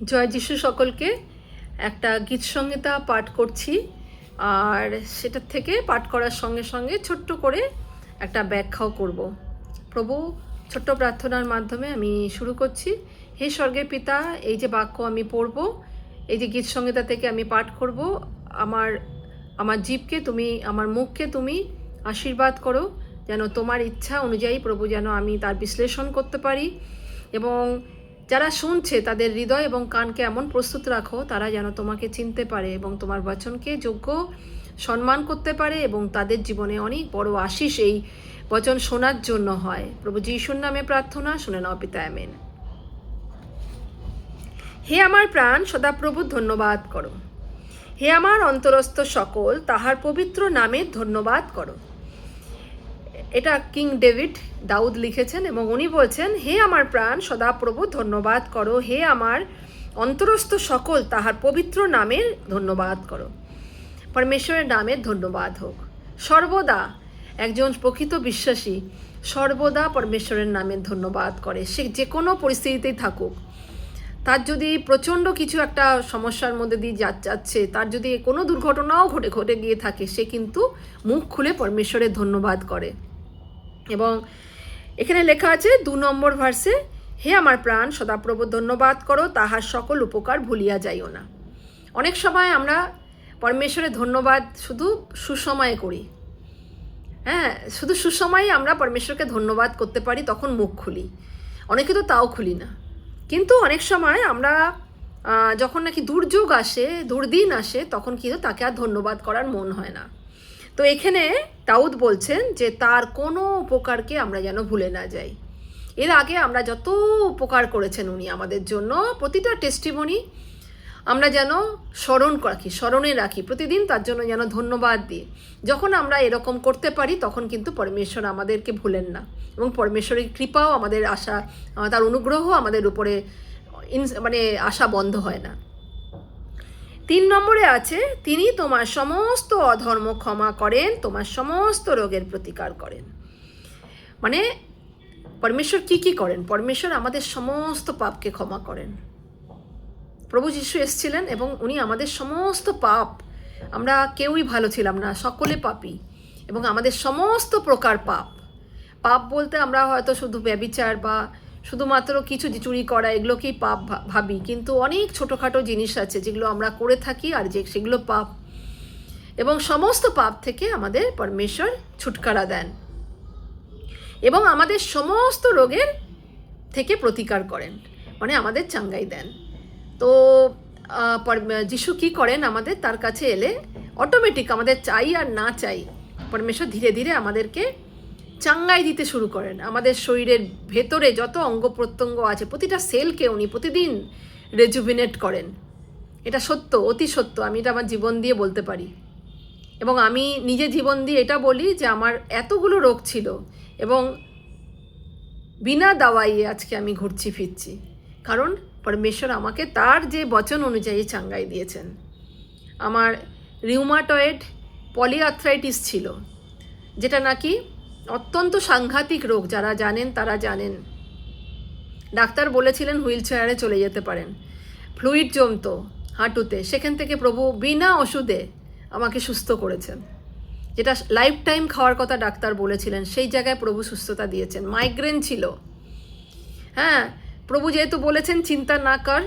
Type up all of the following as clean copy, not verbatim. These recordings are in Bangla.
জয় যিশু সকলকে। একটা গীত সংহিতা পাঠ করছি, আর সেটার থেকে পাঠ করার সঙ্গে সঙ্গে ছোট্ট করে একটা ব্যাখ্যাও করব। প্রভু, ছোট্ট প্রার্থনার মাধ্যমে আমি শুরু করছি। হে স্বর্গের পিতা, এই যে বাক্য আমি পড়ব, এই যে গীত সংহিতা থেকে আমি পাঠ করব, আমার আমার জীবকে তুমি, আমার মুখকে তুমি আশীর্বাদ করো, যেন তোমার ইচ্ছা অনুযায়ী প্রভু যেন আমি তার বিশ্লেষণ করতে পারি, এবং যারা শুনছে তাদের হৃদয় এবং কানকে এমন প্রস্তুত রাখো তারা যেন তোমাকে চিনতে পারে এবং তোমার বচনকে যোগ্য সম্মান করতে পারে, এবং তাদের জীবনে অনেক বড় আশিস এই বচন শোনার জন্য হয়। প্রভু যিশুর নামে প্রার্থনা, শুনে নাও পিতা, আমেন। হে আমার প্রাণ, সদাপ্রভুর ধন্যবাদ করো। হে আমার অন্তরস্থ সকল, তাহার পবিত্র নামের ধন্যবাদ করো। এটা কিং ডেভিড দাউদ লিখেছেন, এবং উনি বলছেন, হে আমার প্রাণ সদাপ্রভু ধন্যবাদ করো, হে আমার অন্তরস্থ সকল তাহার পবিত্র নামের ধন্যবাদ করো। পরমেশ্বরের নামের ধন্যবাদ হোক। সর্বদা একজন প্রকৃত বিশ্বাসী সর্বদা পরমেশ্বরের নামের ধন্যবাদ করে, সে যে কোনো পরিস্থিতিতেই থাকুক। তার যদি প্রচণ্ড কিছু একটা সমস্যার মধ্যে দিয়ে যাচ্ছে, তার যদি কোনো দুর্ঘটনাও ঘটে গিয়ে থাকে, সে কিন্তু মুখ খুলে পরমেশ্বরের ধন্যবাদ করে। এবং এখানে লেখা আছে 2 নম্বর ভার্সে, হে আমার প্রাণ সদাপ্রভু ধন্যবাদ করো, তাহার সকল উপকার ভুলিয়া যাইও না। অনেক সময় আমরা পরমেশ্বরের ধন্যবাদ শুধু সুসময়ে করি। হ্যাঁ, শুধু সুসময়ে আমরা পরমেশ্বরকে ধন্যবাদ করতে পারি, তখন মুখ খুলি। অনেকে তো তাও খুলি না। কিন্তু অনেক সময় আমরা যখন নাকি দুর্যোগ আসে, দুর্দিন আসে, তখন কিন্তু তাকে আর ধন্যবাদ করার মন হয় না। তো এখানে দাউদ বলছেন যে তার কোনো উপকারকে আমরা যেন ভুলে না যাই। এর আগে আমরা যত উপকার করেছেন উনি আমাদের জন্য, প্রতিটা টেস্টিমনি আমরা যেন স্মরণে রাখি, প্রতিদিন তার জন্য যেন ধন্যবাদ দিই। যখন আমরা এরকম করতে পারি, তখন কিন্তু পরমেশ্বর আমাদেরকে ভুলেন না, এবং পরমেশ্বরের কৃপাও আমাদের আশা, তার অনুগ্রহ আমাদের উপরে আশা বন্ধ হয় না। 3 নম্বরে আছে, তিনি তোমার সমস্ত অধর্ম ক্ষমা করেন, তোমার সমস্ত রোগের প্রতিকার করেন। মানে পরমেশ্বর কি করেন? পরমেশ্বর আমাদের সমস্ত পাপকে ক্ষমা করেন। প্রভু যিশু এসেছিলেন এবং উনি আমাদের সমস্ত পাপ, আমরা কেউই ভালো ছিলাম না, সকলে পাপী, এবং আমাদের সমস্ত প্রকার পাপ বলতে আমরা হয়তো শুধু ব্যভিচার বা শুধুমাত্র কিছু চুরি করা এগুলোকেই পাপ ভাবি, কিন্তু অনেক ছোটোখাটো জিনিস আছে যেগুলো আমরা করে থাকি, আর সেগুলো পাপ। এবং সমস্ত পাপ থেকে আমাদের পরমেশ্বর ছুটকারা দেন এবং আমাদের সমস্ত রোগের থেকে প্রতিকার করেন, মানে আমাদের চাঙ্গাই দেন। তো যিশু কি করেন? আমাদের তার কাছে এলে অটোমেটিক, আমাদের চাই আর না চাই, পরমেশ্বর ধীরে ধীরে আমাদেরকে চাঙ্গাই দিতে শুরু করেন। আমাদের শরীরের ভেতরে যত অঙ্গ প্রত্যঙ্গ আছে, প্রতিটা সেলকে উনি প্রতিদিন রেজুভিনেট করেন। এটা সত্য, অতি সত্য। আমি এটা আমার জীবন দিয়ে বলতে পারি, এবং আমি নিজে জীবন দিয়ে এটা বলি যে আমার এতগুলো রোগ ছিল, এবং বিনা দাওয়াইয়ে আজকে আমি ঘুরছি ফিরছি, কারণ পরমেশ্বর আমাকে তার যে বচন অনুযায়ী চাঙ্গাই দিয়েছেন। আমার রিউমাটয়েড পলিআর্থ্রাইটিস ছিল, যেটা নাকি অত্যন্ত সাংঘাতিক রোগ। যারা জানেন তারা জানেন। ডাক্তার বলেছিলেন হুইল চেয়ারে চলে যেতে পারেন, ফ্লুইড জমতো হাঁটুতে, সেখান থেকে প্রভু বিনা ওষুধে আমাকে সুস্থ করেছেন। যেটা লাইফ টাইম খাওয়ার কথা ডাক্তার বলেছিলেন, সেই জায়গায় প্রভু সুস্থতা দিয়েছেন। মাইগ্রেন ছিল, হ্যাঁ, প্রভু যেহেতু বলেছেন চিন্তা না কর,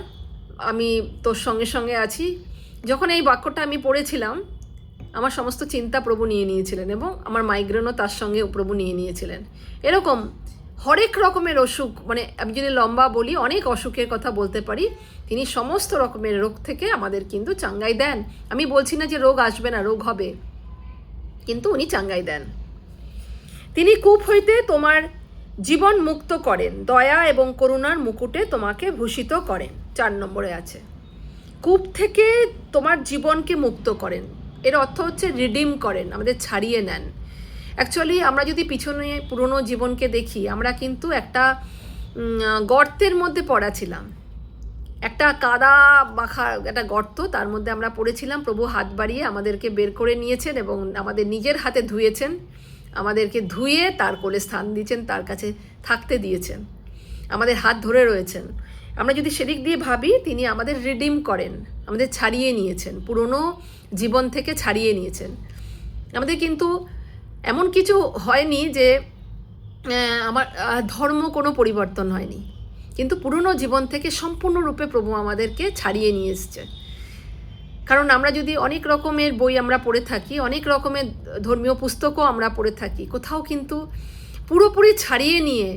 আমি তোর সঙ্গে সঙ্গে আছি। যখন এই বাক্যটা আমি পড়েছিলাম, আমার সমস্ত চিন্তা প্রভু নিয়ে নিয়েছিলেন, এবং আমার মাইগ্রেনও তার সঙ্গে প্রভু নিয়ে নিয়েছিলেন। এরকম হরেক রকমের অসুখ, মানে আমি যদি লম্বা বলি অনেক অসুখের কথা বলতে পারি। তিনি সমস্ত রকমের রোগ থেকে আমাদের কিন্তু চাঙ্গাই দেন। আমি বলছি না যে রোগ আসবে না, রোগ হবে, কিন্তু উনি চাঙ্গাই দেন। তিনি কূপ হইতে তোমার জীবন মুক্ত করেন, দয়া এবং করুণার মুকুটে তোমাকে ভূষিত করেন। 4 নম্বরে আছে, কূপ থেকে তোমার জীবনকে মুক্ত করেন। এর অর্থ হচ্ছে রিডিম করেন, আমাদের ছাড়িয়ে নেন। অ্যাকচুয়ালি আমরা যদি পিছনে পুরনো জীবনকে দেখি, আমরা কিন্তু একটা গর্তের মধ্যে পড়া ছিলাম, একটা কাদা মাখা একটা গর্ত, তার মধ্যে আমরা পড়েছিলাম। প্রভু হাত বাড়িয়ে আমাদেরকে বের করে নিয়েছেন এবং আমাদের নিজের হাতে ধুয়েছেন, আমাদেরকে ধুয়ে তার কোলে স্থান দিয়েছেন, তার কাছে থাকতে দিয়েছেন, আমাদের হাত ধরে রয়েছেন। আমরা যদি সেদিক দিয়ে ভাবি, তিনি আমাদের রিডিম করেন, আমাদের ছাড়িয়ে নিয়েছেন, পুরনো জীবন থেকে ছাড়িয়ে নিয়েছেন। আমাদের কিন্তু এমন কিছু হয়নি যে আমার ধর্ম কোনো পরিবর্তন হয়নি, কিন্তু পুরনো জীবন থেকে সম্পূর্ণরূপে প্রভু আমাদেরকে ছাড়িয়ে নিয়ে এসছে। কারণ আমরা যদি অনেক রকমের বই আমরা পড়ে থাকি, অনেক রকমের ধর্মীয় পুস্তকও আমরা পড়ে থাকি, কোথাও কিন্তু পুরোপুরি ছাড়িয়ে নিয়ে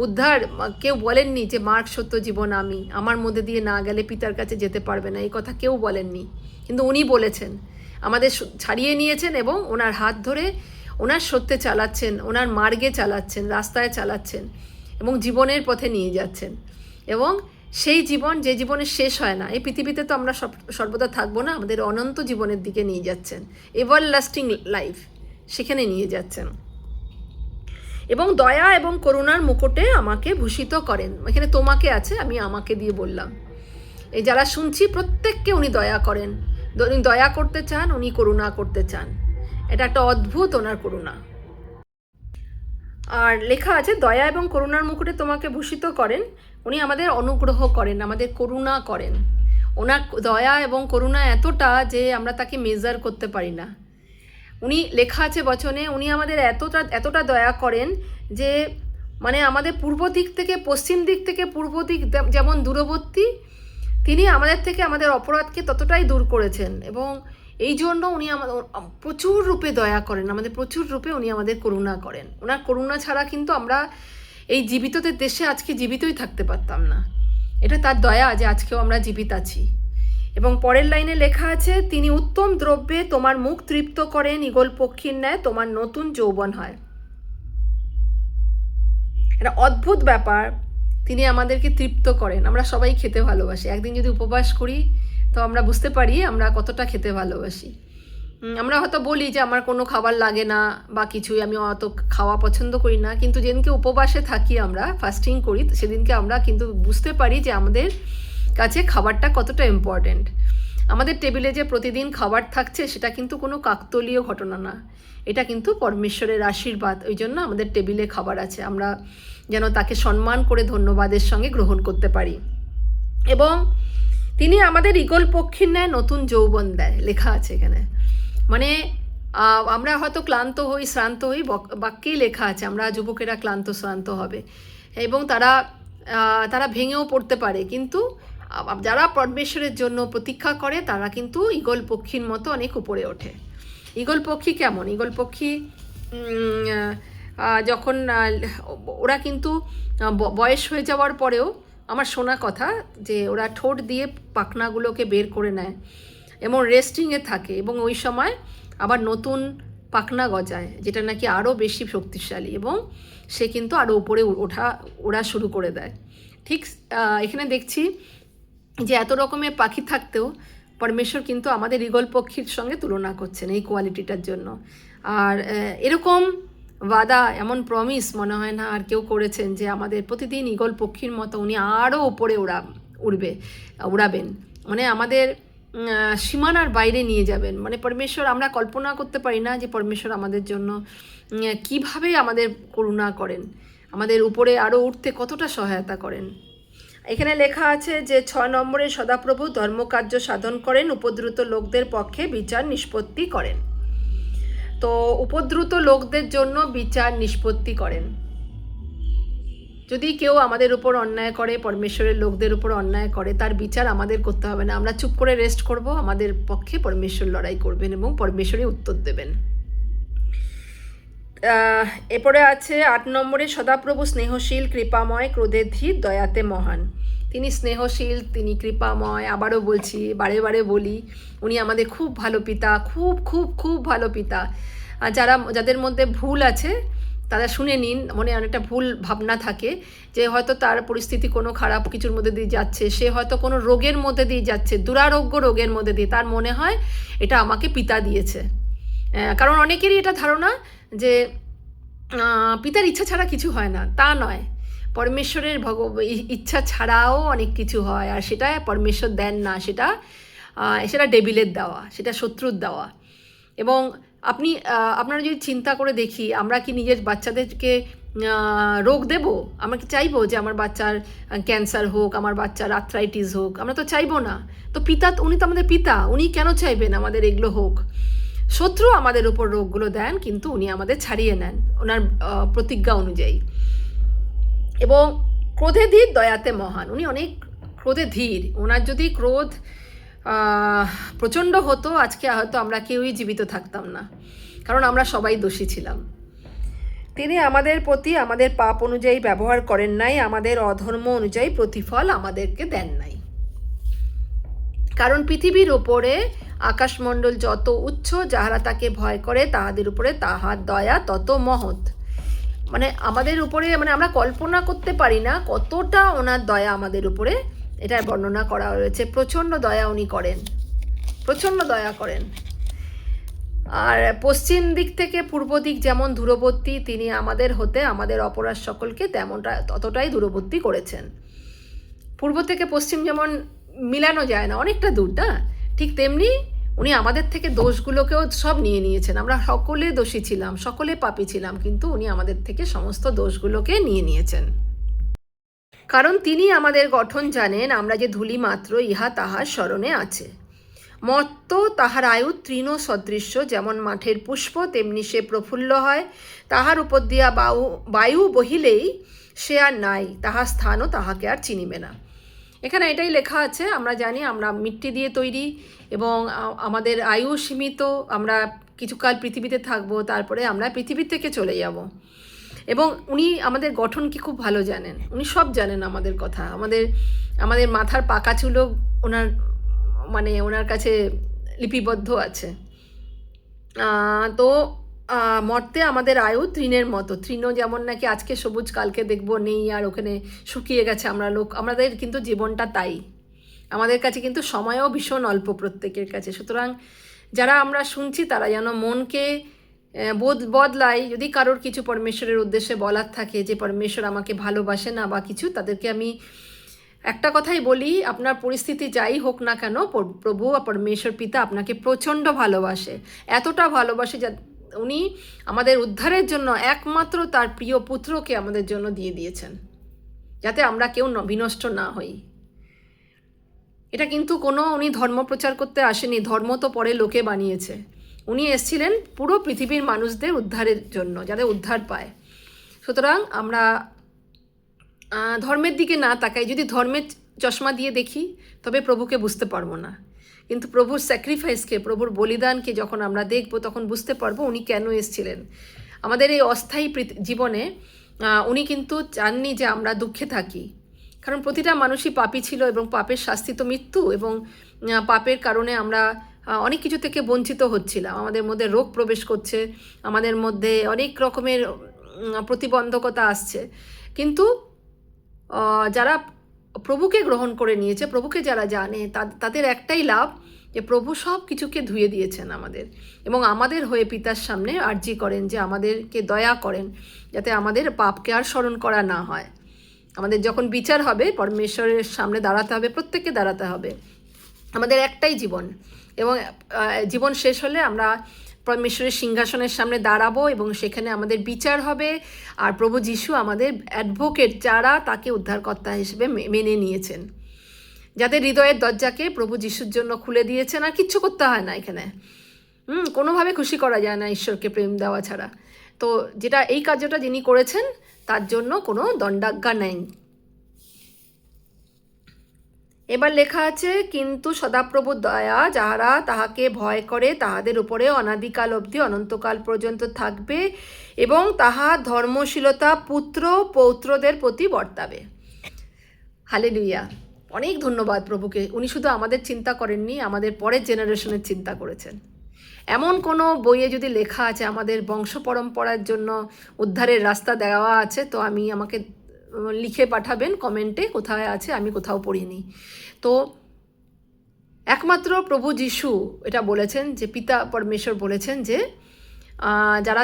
উদ্ধার কেউ বলেননি যে মার্গ সত্য জীবন আমি, আমার মধ্যে দিয়ে না গেলে পিতার কাছে যেতে পারবে না, এই কথা কেউ বলেননি। কিন্তু উনি বলেছেন, আমাদের ছাড়িয়ে নিয়েছেন এবং ওনার হাত ধরে ওনার সত্যে চালাচ্ছেন, ওনার মার্গে চালাচ্ছেন, রাস্তায় চালাচ্ছেন এবং জীবনের পথে নিয়ে যাচ্ছেন। এবং সেই জীবন, যে জীবনের শেষ হয় না, এই পৃথিবীতে তো আমরা সর্বদা থাকবো না, আমাদের অনন্ত জীবনের দিকে নিয়ে যাচ্ছেন, এভার লাস্টিং লাইফ, সেখানে নিয়ে যাচ্ছেন। এবং দয়া এবং করুণার মুকুটে আমাকে ভূষিত করেন। এখানে তোমাকে আছে, আমি আমাকে দিয়ে বললাম। এই যারা শুনছি প্রত্যেককে উনি দয়া করেন, উনি দয়া করতে চান, উনি করুণা করতে চান। এটা একটা অদ্ভুত ওনার করুণা। আর লেখা আছে, দয়া এবং করুণার মুকুটে তোমাকে ভূষিত করেন। উনি আমাদের অনুগ্রহ করেন, আমাদের করুণা করেন। ওনার দয়া এবং করুণা এতটা যে আমরা তাকে মেজার করতে পারি না। উনি, লেখা আছে বচনে, উনি আমাদের এতটা দয়া করেন যে মানে আমাদের পূর্ব দিক থেকে পশ্চিম দিক থেকে পূর্ব দিক যেমন দূরবর্তী, তিনি আমাদের থেকে আমাদের অপরাধকে ততটাই দূর করেছেন। এবং এই জন্য উনি আমাদের প্রচুর রূপে দয়া করেন, আমাদের প্রচুর রূপে উনি আমাদের করুণা করেন। ওনার করুণা ছাড়া কিন্তু আমরা এই জীবিতদের দেশে আজকে জীবিতই থাকতে পারতাম না। এটা তার দয়া যে আজকেও আমরা জীবিত আছি। এবং পরের লাইনে লেখা আছে, তিনি উত্তম দ্রব্যে তোমার মুখ তৃপ্ত করেন, ঈগল পক্ষীর ন্যায় তোমার নতুন যৌবন হয়। এটা অদ্ভুত ব্যাপার, তিনি আমাদেরকে তৃপ্ত করেন। আমরা সবাই খেতে ভালোবাসি, একদিন যদি উপবাস করি তো আমরা বুঝতে পারি আমরা কতটা খেতে ভালোবাসি। আমরা হয়তো বলি যে আমার কোনো খাবার লাগে না বা কিছুই, আমি অত খাওয়া পছন্দ করি না, কিন্তু যেদিনকে উপবাসে থাকি, আমরা ফাস্টিং করি, সেদিনকে আমরা কিন্তু বুঝতে পারি যে আমাদের কাছে খাবারটা কতটা ইম্পর্ট্যান্ট। আমাদের টেবিলে যে প্রতিদিন খাবার থাকছে সেটা কিন্তু কোনো কাকতলীয় ঘটনা না, এটা কিন্তু পরমেশ্বরের আশীর্বাদ। ওই জন্য আমাদের টেবিলে খাবার আছে, আমরা যেন তাকে সম্মান করে ধন্যবাদের সঙ্গে গ্রহণ করতে পারি। এবং তিনি আমাদের ঈগল পক্ষীর ন্যায় নতুন যৌবন দেয়, লেখা আছে এখানে। মানে আমরা হয়তো ক্লান্ত হই, শ্রান্ত হই, বাক্যেই লেখা আছে আমরা যুবকেরা ক্লান্ত শ্রান্ত হবে এবং তারা ভেঙেও পড়তে পারে, কিন্তু যারা পরমেশ্বরের জন্য প্রতীক্ষা করে তারা কিন্তু ঈগল পক্ষীর মতো অনেক উপরে ওঠে। ঈগল পক্ষী কেমন? ঈগল পক্ষী যখন ওরা কিন্তু বয়স হয়ে যাওয়ার পরেও, আমার শোনা কথা যে ওরা ঠোঁট দিয়ে পাখনাগুলোকে বের করে নেয় এবং রেস্টিংয়ে থাকে, এবং ওই সময় আবার নতুন পাখনা গজায়, যেটা নাকি আরও বেশি শক্তিশালী, এবং সে কিন্তু আরও উপরে ওড়া শুরু করে দেয়। ঠিক এখানে দেখছি যে এত রকমের পাখি থাকতেও পরমেশ্বর কিন্তু আমাদের ঈগল পক্ষীর সঙ্গে তুলনা করছেন এই কোয়ালিটিটার জন্য। আর এরকম ওয়াদা, এমন প্রমিস মনে হয় না আর কেউ করেছেন যে আমাদের প্রতিদিন ঈগল পক্ষীর মতো উনি আরও উপরে উড়াবেন, মানে আমাদের সীমানার বাইরে নিয়ে যাবেন। মানে পরমেশ্বর, আমরা কল্পনা করতে পারি না যে পরমেশ্বর আমাদের জন্য কিভাবে আমাদের করুণা করেন, আমাদের উপরে আরও উঠতে কতটা সহায়তা করেন। এখানে লেখা আছে যে 6 নম্বরে সদাপ্রভু ধর্মকার্য সাধন করেন, উপদ্রুত লোকদের পক্ষে বিচার নিষ্পত্তি করেন। তো উপদ্রুত লোকদের জন্য বিচার নিষ্পত্তি করেন। যদি কেউ আমাদের উপর অন্যায় করে, পরমেশ্বরের লোকদের উপর অন্যায় করে, তার বিচার আমাদের করতে হবে না, আমরা চুপ করে রেস্ট করব, আমাদের পক্ষে পরমেশ্বর লড়াই করবেন এবং পরমেশ্বরই উত্তর দেবেন। এরপরে আছে 8 নম্বরে সদাপ্রভু স্নেহশীল, কৃপাময়, ক্রোধে ধীর, দয়াতে মহান। তিনি স্নেহশীল, তিনি কৃপাময়। আবারও বলছি, বারে বারে বলি, উনি আমাদের খুব ভালো পিতা, খুব খুব খুব ভালো পিতা। আর যাদের মধ্যে ভুল আছে তারা শুনে নিন, মনে অনেকটা ভুল ভাবনা থাকে যে হয়তো তার পরিস্থিতি কোনো খারাপ কিছুর মধ্যে দিয়ে যাচ্ছে, সে হয়তো কোনো রোগের মধ্যে দিয়ে যাচ্ছে, দুরারোগ্য রোগের মধ্যে দিয়ে, তার মনে হয় এটা আমাকে পিতা দিয়েছে। কারণ অনেকেরই এটা ধারণা যে পিতার ইচ্ছা ছাড়া কিছু হয় না, তা নয়। পরমেশ্বরের ইচ্ছা ছাড়াও অনেক কিছু হয়, আর সেটা পরমেশ্বর দেন না, সেটা ডেভিলের দেওয়া, সেটা শত্রুর দেওয়া। এবং আপনারা যদি চিন্তা করে দেখি, আমরা কি নিজের বাচ্চাদেরকে রোগ দেব? আমরা কি চাইবো যে আমার বাচ্চার ক্যান্সার হোক, আমার বাচ্চার আর্থ্রাইটিস হোক? আমরা তো চাইবো না। তো পিতা, উনি তো আমাদের পিতা, উনি কেন চাইবেন আমাদের এগুলো হোক? শত্রু আমাদের উপর রোগগুলো দেন, কিন্তু উনি আমাদের ছাড়িয়ে নেন ওনার প্রতিজ্ঞা অনুযায়ী। এবং ক্রোধে ধীর, দয়াতে মহান। উনি অনেক ক্রোধে ধীর। ওনার যদি ক্রোধ প্রচণ্ড হতো, আজকে হয়তো আমরা কেউই জীবিত থাকতাম না, কারণ আমরা সবাই দোষী ছিলাম। তিনি আমাদের প্রতি আমাদের পাপ অনুযায়ী ব্যবহার করেন নাই, আমাদের অধর্ম অনুযায়ী প্রতিফল আমাদেরকে দেন নাই। কারণ পৃথিবীর ওপরে আকাশমণ্ডল যত উচ্চ, যাহারা তাকে ভয় করে তাহাদের উপরে তাহার দয়া তত মহৎ। মানে আমাদের উপরে, মানে আমরা কল্পনা করতে পারি না কতটা ওনার দয়া আমাদের উপরে, এটা বর্ণনা করা হয়েছে। প্রচণ্ড দয়া উনি করেন, প্রচণ্ড দয়া করেন। আর পশ্চিম দিক থেকে পূর্ব দিক যেমন দূরবর্তী, তিনি আমাদের হতে আমাদের অপরাধ সকলকে ততটাই দূরবর্তী করেছেন। পূর্ব থেকে পশ্চিম যেমন মিলানো যায় না, অনেকটা দূর না, ঠিক তেমনি উনি আমাদের থেকে দোষগুলোকেও সব নিয়ে নিয়েছেন। আমরা সকলে দোষী ছিলাম, সকলে পাপী ছিলাম, কিন্তু উনি আমাদের থেকে সমস্ত দোষগুলোকে নিয়ে নিয়েছেন। কারণ তিনি আমাদের গঠন জানেন, আমরা যে ধূলি মাত্র, ইহা তাহার স্মরণে আছে। মত্ত তাহার আয়ু তৃণ সদৃশ্য, যেমন মাঠের পুষ্প তেমনি সে প্রফুল্ল হয়। তাহার উপর দিয়া বায়ু বহিলেই সে আর নাই, তাহার স্থানও তাহাকে আর চিনিবে না। এখানে এটাই লেখা আছে। আমরা জানি আমরা মিট্টি দিয়ে তৈরি এবং আমাদের আয়ু সীমিত, আমরা কিছুকাল পৃথিবীতে থাকবো, তারপরে আমরা পৃথিবী থেকে চলে যাব। এবং উনি আমাদের গঠনকে খুব ভালো জানেন, উনি সব জানেন আমাদের কথা। আমাদের মাথার পাকা চুলও ওনার কাছে লিপিবদ্ধ আছে। তো মর্তে আমাদের আয়ু তৃণের মতো। তৃণ যেমন নাকি আজকে সবুজ, কালকে দেখবো নেই, আর ওখানে শুকিয়ে গেছে আমাদের কিন্তু জীবনটা তাই। আমাদের কাছে কিন্তু সময়ও ভীষণ অল্প প্রত্যেকের কাছে। সুতরাং যারা আমরা শুনছি তারা যেন মনকে বদলায়। যদি কারোর কিছু পরমেশ্বরের উদ্দেশ্যে বলার থাকে যে পরমেশ্বর আমাকে ভালোবাসে না বা কিছু, তাদেরকে আমি একটা কথাই বলি, আপনার পরিস্থিতি যাই হোক না কেন, প্রভু পরমেশ্বর পিতা আপনাকে প্রচণ্ড ভালোবাসে। এতটা ভালোবাসে যা উনি আমাদের উদ্ধারের জন্য একমাত্র তার প্রিয় পুত্রকে আমাদের জন্য দিয়ে দিয়েছেন, যাতে আমরা কেউ বিনষ্ট না হই। এটা কিন্তু উনি ধর্ম প্রচার করতে আসেনি, ধর্ম তো পরে লোকে বানিয়েছে। উনি এসেছিলেন পুরো পৃথিবীর মানুষদের উদ্ধারের জন্য, যাতে উদ্ধার পায়। সুতরাং আমরা ধর্মের দিকে না তাকাই। যদি ধর্মের চশমা দিয়ে দেখি তবে প্রভুকে বুঝতে পারবো না, কিন্তু প্রভুর স্যাক্রিফাইসকে, প্রভুর বলিদানকে যখন আমরা দেখব, তখন বুঝতে পারবো উনি কেন এসেছিলেন। আমাদের এই অস্থায়ী জীবনে উনি কিন্তু চাননি যে আমরা দুঃখে থাকি, কারণ প্রতিটা মানুষই পাপী ছিল এবং পাপের শাস্তি তো মৃত্যু। এবং পাপের কারণে আমরা অনেক কিছু থেকে বঞ্চিত হচ্ছিলাম। আমাদের মধ্যে রোগ প্রবেশ করছে, আমাদের মধ্যে অনেক রকমের প্রতিবন্ধকতা আসছে। কিন্তু যারা প্রভুকে গ্রহণ করে নিয়েছে, প্রভুকে যারা জানে, তাদের একটাই লাভ, যে প্রভু সব কিছুকে ধুয়ে দিয়েছেন আমাদের, এবং আমাদের হয়ে পিতার সামনে আর্জি করেন যে আমাদেরকে দয়া করেন, যাতে আমাদের পাপকে আর স্মরণ করা না হয়। আমাদের যখন বিচার হবে, পরমেশ্বরের সামনে দাঁড়াতে হবে, প্রত্যেককে দাঁড়াতে হবে। আমাদের একটাই জীবন, এবং জীবন শেষ হলে আমরা পরমেশ্বরের সিংহাসনের সামনে দাঁড়াবো এবং সেখানে আমাদের বিচার হবে। আর প্রভু যিশু আমাদের অ্যাডভোকেট, যারা তাকে উদ্ধারকর্তা হিসেবে মেনে নিয়েছেন, যাদের হৃদয়ের দরজাকে প্রভু যিশুর জন্য খুলে দিয়েছেন। আর কিচ্ছু করতে হয় না এখানে, কোনোভাবে খুশি করা যায় না ঈশ্বরকে প্রেম দেওয়া ছাড়া। তো যেটা এই কার্যটা যিনি করেছেন, তার জন্য কোনো দণ্ডাজ্ঞা নেই। এবার লেখা আছে, কিন্তু সদাপ্রভুর দয়া যাহারা তাহাকে ভয় করে তাহাদের উপরে অনাদিকাল অবধি অনন্তকাল পর্যন্ত থাকবে, এবং তাহার ধর্মশীলতা পুত্র পৌত্রদের প্রতি বর্তাবে। হালেলুয়া। অনেক ধন্যবাদ প্রভুকে। উনি শুধু আমাদের চিন্তা করেননি, আমাদের পরের জেনারেশনের চিন্তা করেছেন। এমন কোনো বইয়ে যদি লেখা আছে আমাদের বংশ পরম্পরার জন্য উদ্ধারের রাস্তা দেওয়া আছে, তো আমাকে লিখে পাঠাবেন কমেন্টে কোথায় আছে, আমি কোথাও পড়িনি। তো একমাত্র প্রভু যিশু এটা বলেছেন, যে পিতা পরমেশ্বর বলেছেন যে যারা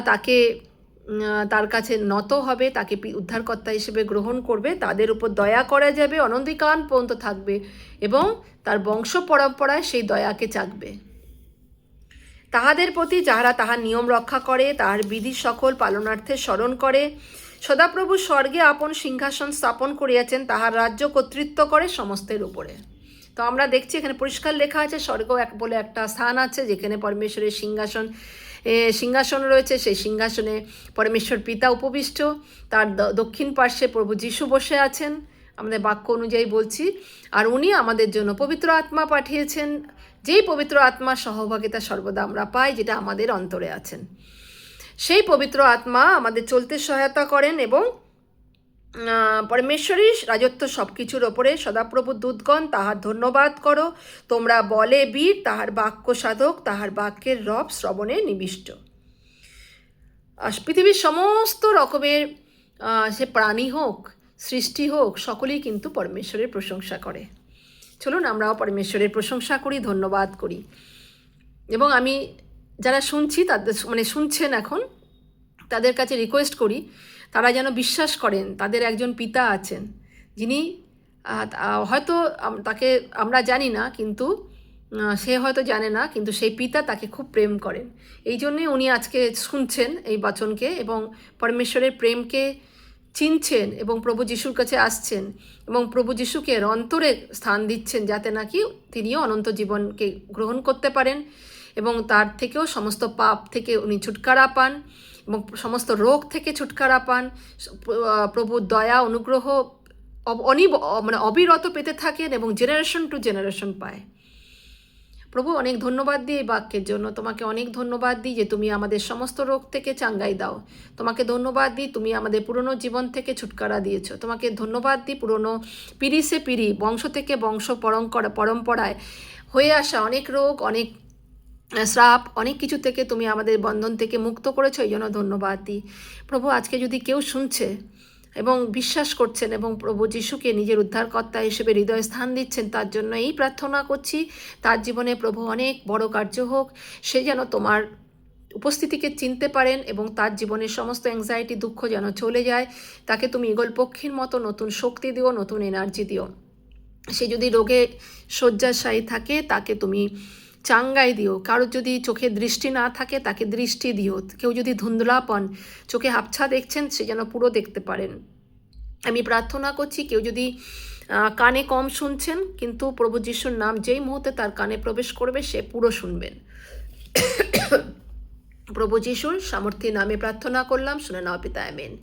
তার কাছে নত হবে, তাকে উদ্ধারকর্তা হিসেবে গ্রহণ করবে, তাদের উপর দয়া করা যাবে, অনন্তকাল পর্যন্ত থাকবে, এবং তার বংশ পরম্পরায় সেই দয়াকে চাকবে। তাহাদের প্রতি যাহারা তাহার নিয়ম রক্ষা করে, তাহার বিধি সকল পালনার্থে স্মরণ করে, সদাপ্রভু স্বর্গে আপন সিংহাসন স্থাপন করিয়াছেন, তাহার রাজ্য কর্তৃত্ব করে সমস্তের উপরে। তো আমরা দেখছি এখানে পরিষ্কার লেখা আছে স্বর্গ এক বলে একটা স্থান আছে, যেখানে পরমেশ্বরের সিংহাসন রয়েছে। সেই সিংহাসনে পরমেশ্বর পিতা উপবিষ্ট, তার দক্ষিণ পার্শ্বে প্রভু যিশু বসে আছেন, আমাদের বাক্য অনুযায়ী বলছি। আর উনি আমাদের জন্য পবিত্র আত্মা পাঠিয়েছেন, যেই পবিত্র আত্মার সহভাগিতা সর্বদা আমরা পাই, যেটা আমাদের অন্তরে আছেন। সেই পবিত্র আত্মা আমাদের চলতে সহায়তা করেন এবং পরমেশ্বরী রাজত্ব সব কিছুর ওপরে। সদাপ্রভু দূতগণ তাহার ধন্যবাদ করো, তোমরা বলে বীর, তাহার বাক্য সাধক, তাহার বাক্যের রব শ্রবণে নিবিষ্ট। পৃথিবীর সমস্ত রকমের সে প্রাণী হোক, সৃষ্টি হোক, সকলেই কিন্তু পরমেশ্বরের প্রশংসা করে। চলুন আমরাও পরমেশ্বরের প্রশংসা করি, ধন্যবাদ করি। এবং আমি যারা শুনছি তাদের শুনছেন এখন, তাদের কাছে রিকোয়েস্ট করি তারা যেন বিশ্বাস করেন তাদের একজন পিতা আছেন, যিনি হয়তো তাকে আমরা জানি না, কিন্তু সে হয়তো জানে না, কিন্তু সেই পিতা তাকে খুব প্রেম করেন। এই জন্যে উনি আজকে শুনছেন এই বচনকে এবং পরমেশ্বরের প্রেমকে চিনছেন এবং প্রভু যিশুর কাছে আসছেন এবং প্রভু যিশুকে অন্তরে স্থান দিচ্ছেন, যাতে নাকি তিনিও অনন্ত জীবনকে গ্রহণ করতে পারেন এবং তার থেকেও সমস্ত পাপ থেকে উনি ছুটকারা পান এবং সমস্ত রোগ থেকে ছুটকারা পান। প্রভুর দয়া অনুগ্রহ অবিরত পেতে থাকেন এবং জেনারেশন টু জেনারেশন পায়। প্রভু অনেক ধন্যবাদ দিই এই বাক্যের জন্য, তোমাকে অনেক ধন্যবাদ দিই যে তুমি আমাদের সমস্ত রোগ থেকে চাঙ্গাই দাও। তোমাকে ধন্যবাদ দিই তুমি আমাদের পুরনো জীবন থেকে ছুটকারা দিয়েছো। তোমাকে ধন্যবাদ দিই পুরনো পিঁড়ি সে পিঁড়ি, বংশ থেকে বংশ পরম্পরায় হয়ে আসা অনেক রোগ, অনেক শ্রাপ, অনেক কিছু থেকে তুমি আমাদের বন্ধন থেকে মুক্ত করেছো, এই জন্য ধন্যবাদ দিই। প্রভু আজকে যদি কেউ শুনছে এবং বিশ্বাস করছেন এবং প্রভু যিশুকে নিজের উদ্ধারকর্তা হিসেবে হৃদয়ে স্থান দিচ্ছেন, তার জন্য এই প্রার্থনা করছি তার জীবনে প্রভু অনেক বড় কার্য হোক, সে যেন তোমার উপস্থিতিকে চিনতে পারেন এবং তার জীবনের সমস্ত অ্যাংজাইটি দুঃখ যেন চলে যায়। তাকে তুমি ঈগল পক্ষীর মতো নতুন শক্তি দিও, নতুন এনার্জি দিও। সে যদি রোগে শয্যাশায়ী থাকে তাকে তুমি চাঙ্গাই দিও। কারোর যদি চোখে দৃষ্টি না থাকে তাকে দৃষ্টি দিও। কেউ যদি ধুন্দলাপন চোখে হাপছা দেখছেন সে যেন পুরো দেখতে পারেন। আমি প্রার্থনা করছি কেউ যদি কানে কম শুনছেন, কিন্তু প্রভু যিশুর নাম যেই মুহূর্তে তার কানে প্রবেশ করবে সে পুরো শুনবেন। প্রভু যিশুর সামর্থ্যের নামে প্রার্থনা করলাম, শুনে নাও পিতা, আমেন।